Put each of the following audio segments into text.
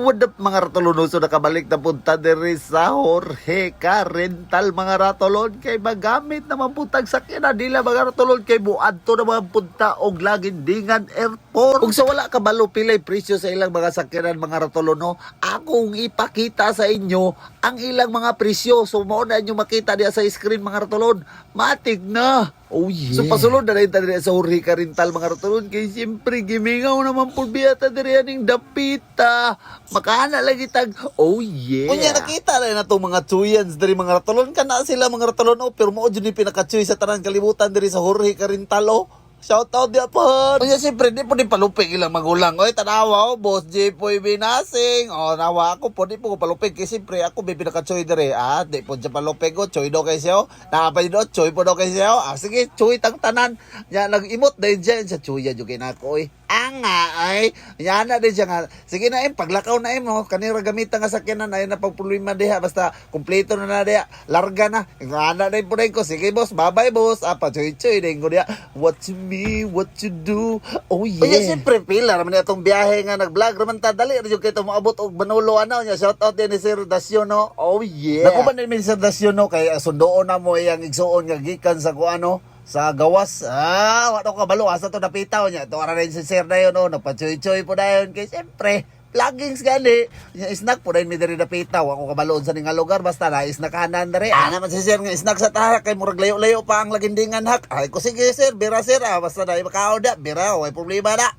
what up mga ratulon, so nakabalik na punta diri sa Jorge Car Rental mga ratulon, kay magamit naman puntag sakyanan nila mga ratulon, kay buadto naman punta og Lagindingan Airport. Kung sa wala ka balo pilay presyo sa ilang mga sakyanan mga ratulon, no, akong ipakita sa inyo ang ilang mga presyo. So mao na inyo makita diya sa screen mga ratulon, matig na. Oh yeah. So pasulod na rin tayo sa Jorge Car Rental mga ratulon, kay siyempre gimingaw naman po biyata diri aning dapita. Makana lagi tag, oh yeah. Kunya nakita na itong mga chuyans diri mga ratulon, kana sila mga ratulon, oh, pero mo dyan yung pinaka-chuy sa tanang kalibutan diri sa Jorge Car Rental, oh. Shout out dia po. Kunya siyempre di po din palupig ilang magulang. Oy tanawa, oh, boss J po binasing. Oh nawa ako po di po ko palupig, kay siyempre ako may pinaka-chuy diri. Ah, di po dyan palupig ko, chuy do kay siyo. Nakapay do, chuy po do kay siyo. Ah sige, chuy tang tanan. Nya nag-imot dahil dyan sa chuya jud kay nako, oy. Anga ay yan na din siya nga. Sige na paglakaw na no, kanira gamitan nga sakyanan ay na pagproblema diha, basta kumpleto na diha, larga na. Ngana na po ko, sige boss, bye boss. Apa choy din ko diha. What to me, what to do. Oh yeah. Kaya siyempre pila raman atong biyahe nga nag-vlog raman ta, dali ra jud kay moabot og Manolo ano nya. Shout out din ni Sir Dasyo, no. Oh yeah. Nakuban ni Sir Dasyo, no, kay sundoon na mo iyang igsuon nga gikan sa kuano sa gawas. Wala ko kabalo asa to napitaw niya. Ito ara rin si Sir na yun, no. Nagpa-choy-choy po na yun. Kaya siyempre, vloggings gani. Snack po rin mi diri napitaw. Ako kabaloon sa nga lugar. Basta na isnakanan na rin. Naman si Sir nga snack sa tahak. Kay murag layo-layo pa ang Lagindingan hak. Ay ko sige Sir, bira Sir. Basta na makao da. Bira, may problema na.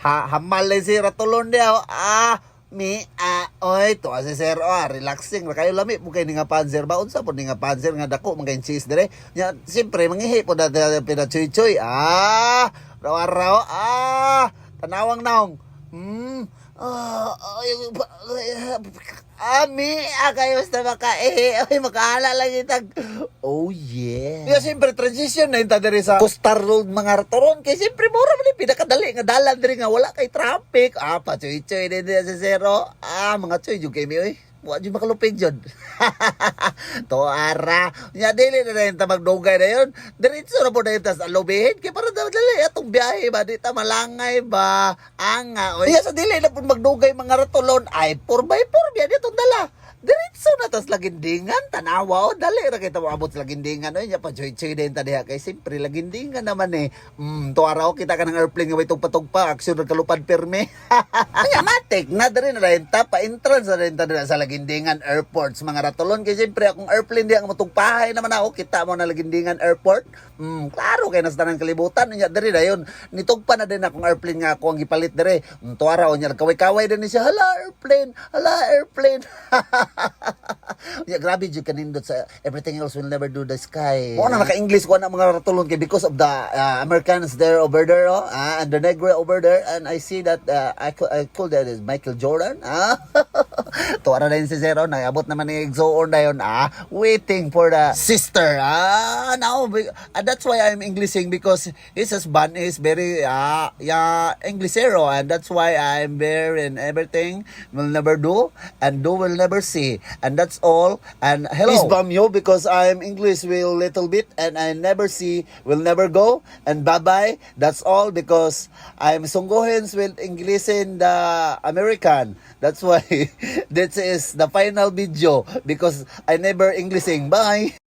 Hamal na si Ratulon niya. Oy, to si Sir, relaxing ra kayo lami mo kay nga panzer ba unsa po nga panzer nga dako mga cheese dire. Nya siyempre mangihi po da pinachoy-choy. Raw tanawang naong. Kayo basta ay makaala lang itag. Oh yeah. Kaya siyempre transition na yung tadari sa Coastal Road mga ratoron. Kaya siyempre mura man yung pinakadali nga dalan diri nga wala kay traffic. Pachoy-choy din sa Zero. Mga choy yung kay mi oy. Wa jud makalupig jud. To ara. Nya dili na rin ta magdugay na yon. Diretso na po na tas alobihin kay para dali atong biyahe ba di ta malangay ba. Oy. Sa dili na po magdugay mga ratulon ay 4x4 biya ditong dala. Diretso na tas Lagindingan, tanawa, dali ra kita moabot sa Lagindingan. Oy nya pa choy-choy din ta diha kay siyempre Lagindingan naman to araw kita ka ng airplane nga may tugpa-tugpa, aksyon ng kalupad perme. Ay matik na diri na rin ta pa entrance na rin ta sa Lagindingan Airport mga ratulon, kay siyempre akong airplane diha nga matugpahay naman ako, kita mo na Lagindingan Airport. Klaro kay nas tanang kalibutan nya diri na yon. Nitugpa na din akong airplane nga ako ang gipalit diri. To araw nya kaway-kaway din siya, hala airplane. Yeah, grabe jud kanindot sa everything else will never do the sky. Mo na naka-English ko na mga ratulon kay because of the Americans there over there, and the Negro over there, and I see that I call that is Michael Jordan. To ara din si Zero na abot naman ni Exoon na yon, waiting for the sister. Now that's why I'm Englishing, because his husband is very Englishero, and that's why I'm there, and everything will never do and do will never see, and that's all. And hello, please bum you because I'm English will little bit, and I never see will never go, and bye bye. That's all because I'm sunggohens with English in the American. That's why this is the final video because I never Englishing. Bye.